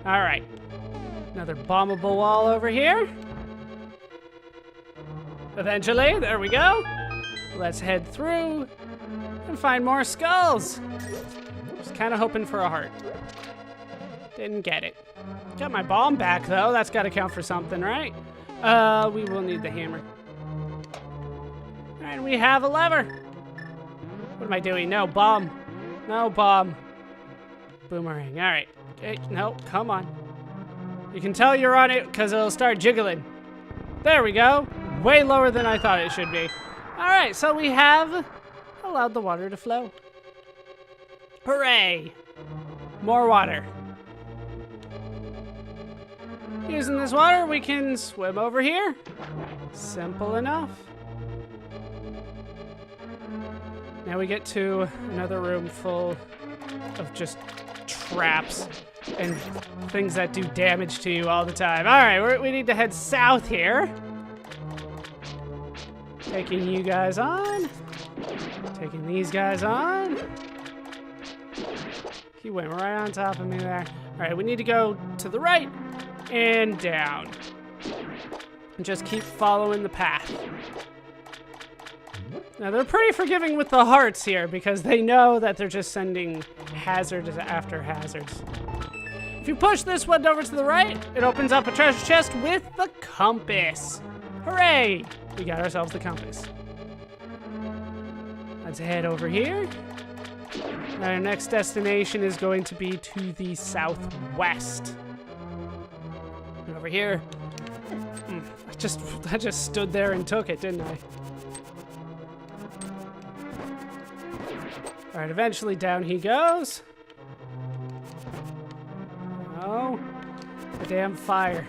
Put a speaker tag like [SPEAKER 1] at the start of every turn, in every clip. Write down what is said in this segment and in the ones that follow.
[SPEAKER 1] All right. Another bombable wall over here. Eventually, there we go. Let's head through and find more skulls. Just kind of hoping for a heart. Didn't get it. Got my bomb back, though. That's got to count for something, right? We will need the hammer. And we have a lever. What am I doing? No, bomb. No, bomb. Boomerang. All right. Okay, no, come on. You can tell you're on it because it'll start jiggling. There we go. Way lower than I thought it should be. All right, so we have allowed the water to flow. Hooray! More water. Using this water, we can swim over here. Simple enough. Now we get to another room full of just traps and things that do damage to you all the time. All right, we need to head south here. Taking you guys on. Taking these guys on. He went right on top of me there. All right, we need to go to the right and down. And just keep following the path. Now, they're pretty forgiving with the hearts here because they know that they're just sending hazards after hazards. If you push this one over to the right, it opens up a treasure chest with the compass. Hooray! We got ourselves the compass. Let's head over here. Our next destination is going to be to the southwest. And over here, I just stood there and took it, didn't I? All right, eventually down he goes. Oh, the damn fire.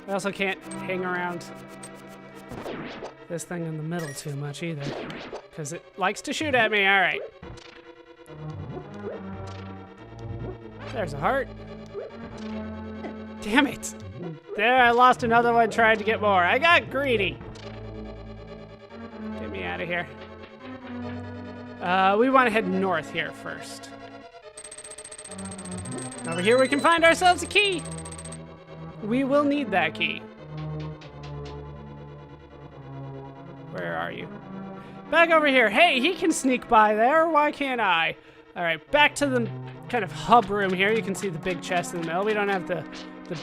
[SPEAKER 1] I also can't hang around this thing in the middle too much either, because it likes to shoot at me. All right. There's a heart. Damn it. There, I lost another one trying to get more. I got greedy. Get me out of here. We want to head north here first. Over here we can find ourselves a key. We will need that key. Where are you? Back over here. Hey, he can sneak by there. Why can't I? All right, back to the kind of hub room here. You can see the big chest in the middle. We don't have the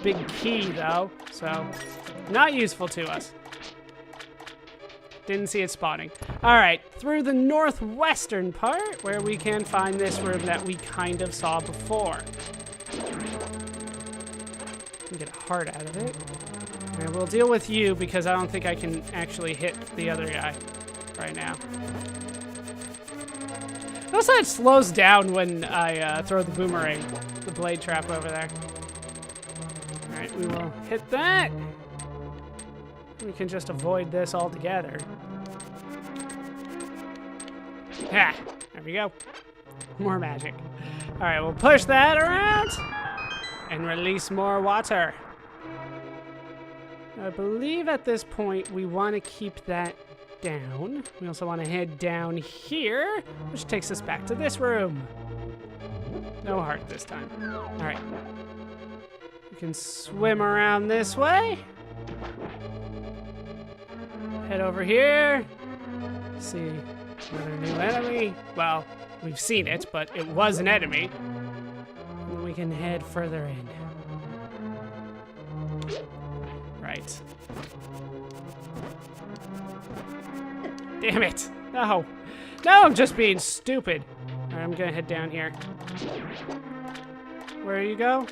[SPEAKER 1] big key, though, so not useful to us. Didn't see it spawning. All right, through the northwestern part where we can find this room that we kind of saw before. Get a heart out of it. And we'll deal with you because I don't think I can actually hit the other guy right now. Also, it slows down when I throw the boomerang, the blade trap over there. All right, we will hit that. We can just avoid this altogether. Ha! There we go. More magic. All right, we'll push that around and release more water. I believe at this point we want to keep that down. We also want to head down here, which takes us back to this room. No heart this time. All right. We can swim around this way. Head over here. See another new enemy. Well, we've seen it, but it was an enemy. And we can head further in. Right. Damn it. No. No, I'm just being stupid. All right, I'm gonna head down here. Where you go?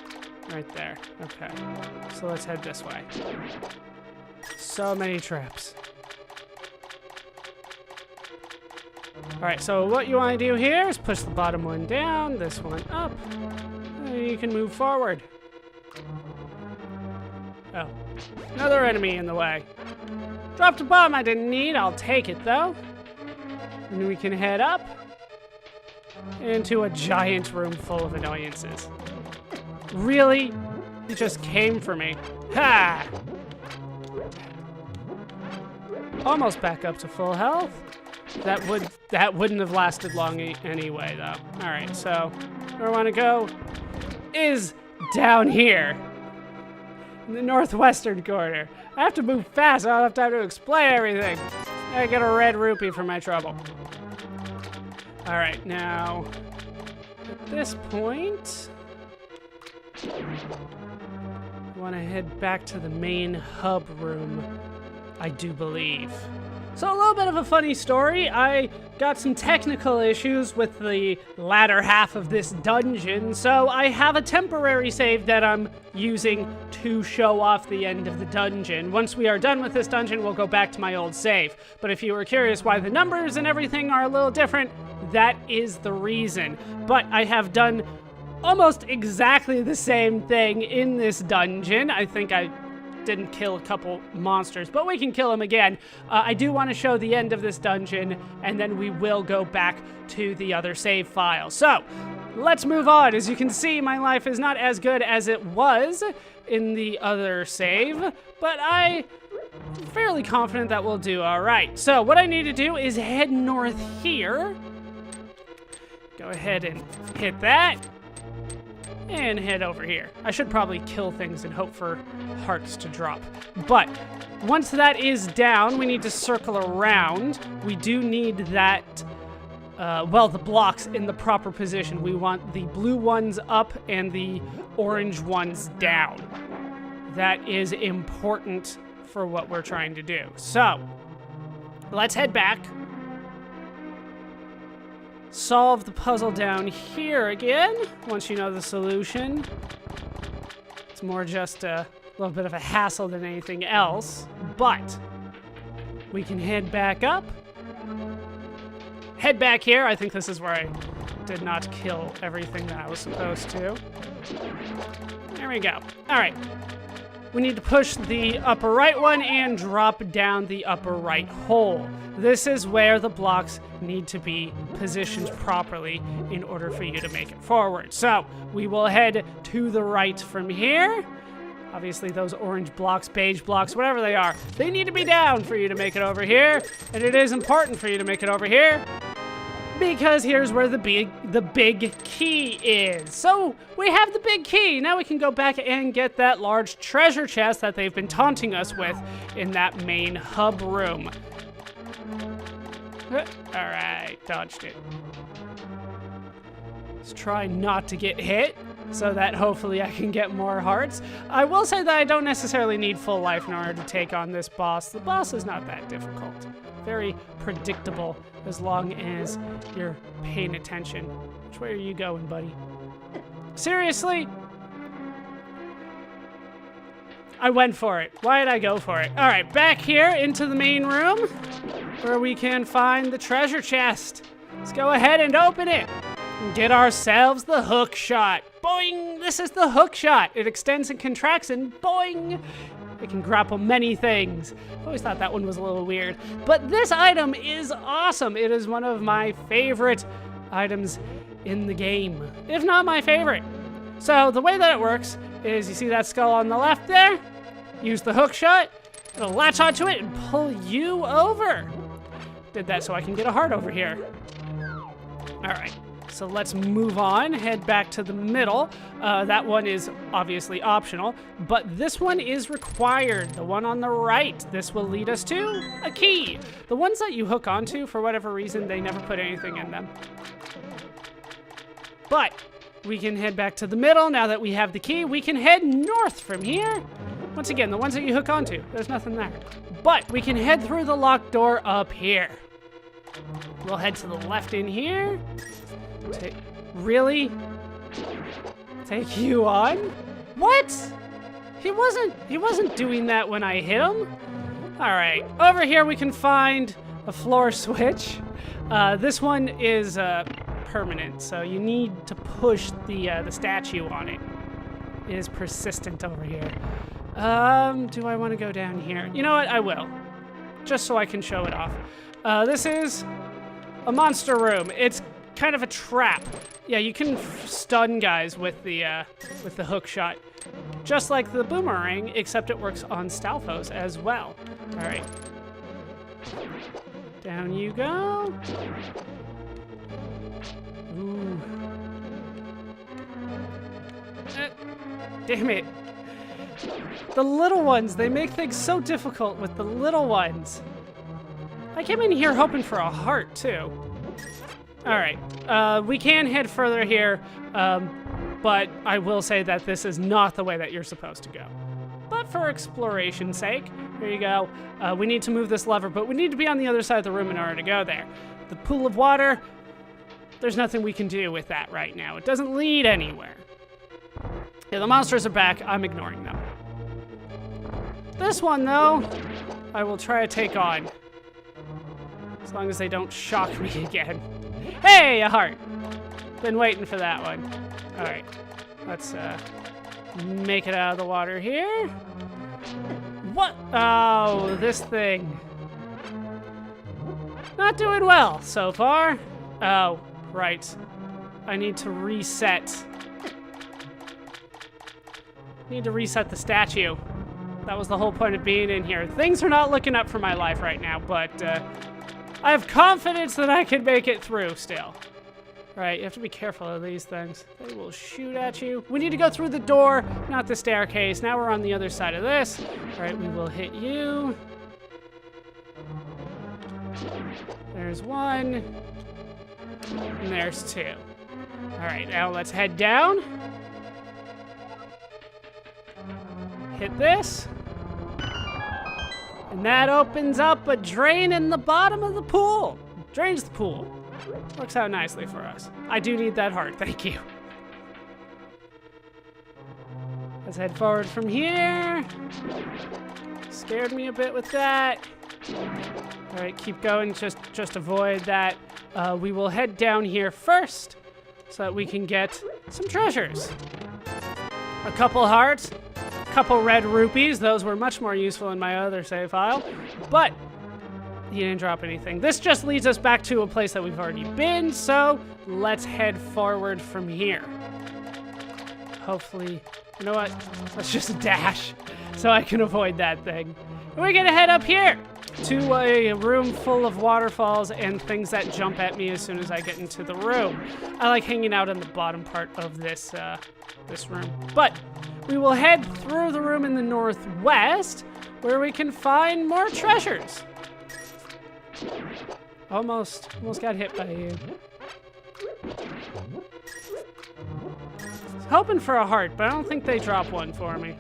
[SPEAKER 1] Right there. Okay. So let's head this way. So many traps. All right, so what you want to do here is push the bottom one down, this one up, and you can move forward. Oh, another enemy in the way. Dropped a bomb I didn't need. I'll take it, though. And we can head up into a giant room full of annoyances. Really? You just came for me. Ha! Almost back up to full health. That wouldn't have lasted long anyway, though. All right, so where I want to go is down here. In the northwestern corner. I have to move fast. I don't have time to explain everything. I get a red rupee for my trouble. All right, now at this point, I want to head back to the main hub room, I do believe. So a little bit of a funny story. I got some technical issues with the latter half of this dungeon, so I have a temporary save that I'm using to show off the end of the dungeon. Once we are done with this dungeon, we'll go back to my old save. But if you were curious why the numbers and everything are a little different, that is the reason. But I have done almost exactly the same thing in this dungeon. I think I didn't kill a couple monsters, but we can kill them again. I do want to show the end of this dungeon, and then we will go back to the other save file. So, let's move on. As you can see, my life is not as good as it was in the other save, but I'm fairly confident that we'll do all right. So, what I need to do is head north here. Go ahead and hit that. And head over here. I should probably kill things and hope for hearts to drop. But once that is down, we need to circle around. We do need that, the blocks in the proper position. We want the blue ones up and the orange ones down. That is important for what we're trying to do. So, let's head back. Solve the puzzle down here again, once you know the solution. It's more just a little bit of a hassle than anything else, but we can head back up. Head back here. I think this is where I did not kill everything that I was supposed to. There we go. All right. We need to push the upper right one and drop down the upper right hole. This is where the blocks need to be positioned properly in order for you to make it forward. So we will head to the right from here. Obviously those orange blocks, beige blocks, whatever they are, they need to be down for you to make it over here. And it is important for you to make it over here, because here's where the big key is. So we have the big key. Now we can go back and get that large treasure chest that they've been taunting us with in that main hub room. All right, dodged it. Let's try not to get hit so that hopefully I can get more hearts. I will say that I don't necessarily need full life in order to take on this boss. The boss is not that difficult. Very predictable as long as you're paying attention. Which way are you going, buddy? Seriously? I went for it. Why did I go for it? All right, back here into the main room where we can find the treasure chest. Let's go ahead and open it and get ourselves the hook shot. Boing! This is the hook shot. It extends and contracts and boing! It can grapple many things. I always thought that one was a little weird. But this item is awesome. It is one of my favorite items in the game, if not my favorite. So the way that it works is you see that skull on the left there? Use the hook shot. It'll latch onto it and pull you over. Did that so I can get a heart over here. All right. So let's move on, head back to the middle. That one is obviously optional, but this one is required. The one on the right, this will lead us to a key. The ones that you hook onto, for whatever reason, they never put anything in them. But we can head back to the middle. Now that we have the key, we can head north from here. Once again, the ones that you hook onto, there's nothing there. But we can head through the locked door up here. We'll head to the left in here. Really? Take you on? What? He wasn't doing that when I hit him. All right, over here we can find a floor switch. This one is permanent, so you need to push the statue on it. It is persistent over here. Do I want to go down here? You know what? I will, just so I can show it off. This is a monster room. It's kind of a trap. Yeah, you can stun guys with the hook shot, just like the boomerang, except it works on Stalfos as well. All right, down you go. Ooh. Damn it. The little ones, they make things so difficult with the little ones. I came in here hoping for a heart, too. All right, we can head further here, but I will say that this is not the way that you're supposed to go. But for exploration's sake, here you go. We need to move this lever, but we need to be on the other side of the room in order to go there. The pool of water, there's nothing we can do with that right now. It doesn't lead anywhere. Yeah, the monsters are back. I'm ignoring them. This one, though, I will try to take on. As long as they don't shock me again. Hey, a heart. Been waiting for that one. All right, let's make it out of the water here. What? Oh, this thing. Not doing well so far. Oh, right. I need to reset. Need to reset the statue. That was the whole point of being in here. Things are not looking up for my life right now, but I have confidence that I can make it through still. Right, you have to be careful of these things. They will shoot at you. We need to go through the door, not the staircase. Now we're on the other side of this. All right, we will hit you. There's one. And there's two. All right, now let's head down. Hit this. And that opens up a drain in the bottom of the pool. Drains the pool. Works out nicely for us. I do need that heart, thank you. Let's head forward from here. Scared me a bit with that. All right, keep going, just avoid that. We will head down here first so that we can get some treasures. A couple hearts, a couple red rupees. Those were much more useful in my other save file, but he didn't drop anything. This just leads us back to a place that we've already been, so let's head forward from here. Hopefully, you know what? Let's just dash so I can avoid that thing. And we're gonna head up here to a room full of waterfalls and things that jump at me as soon as I get into the room. I like hanging out in the bottom part of this room. But we will head through the room in the northwest where we can find more treasures. Almost got hit by you. Hoping for a heart, but I don't think they drop one for me.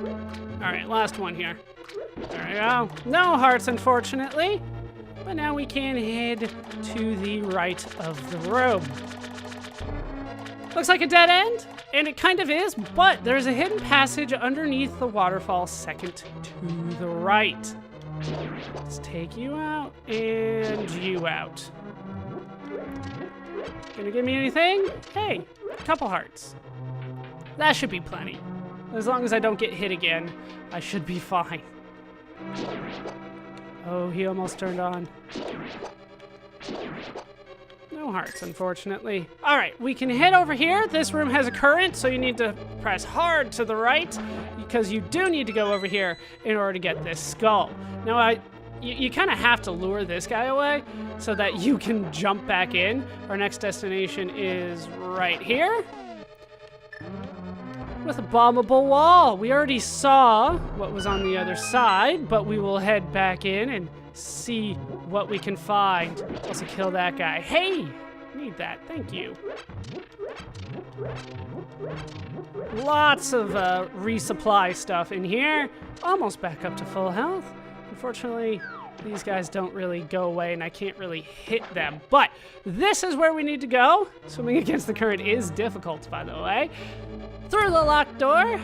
[SPEAKER 1] All right, last one here. There we go. No hearts, unfortunately. But now we can head to the right of the room. Looks like a dead end, and it kind of is, but there's a hidden passage underneath the waterfall second to the right. Let's take you out and you out. Gonna give me anything? Hey, a couple hearts. That should be plenty. As long as I don't get hit again, I should be fine. Oh, he almost turned on. No hearts, unfortunately. All right, we can head over here. This room has a current, so you need to press hard to the right because you do need to go over here in order to get this skull. Now, you kind of have to lure this guy away so that you can jump back in. Our next destination is right here with a bombable wall. We already saw what was on the other side, but we will head back in and see what we can find. Also kill that guy. Hey, need that, thank you. Lots of resupply stuff in here. Almost back up to full health. Unfortunately, these guys don't really go away and I can't really hit them. But this is where we need to go. Swimming against the current is difficult, by the way. Through the locked door.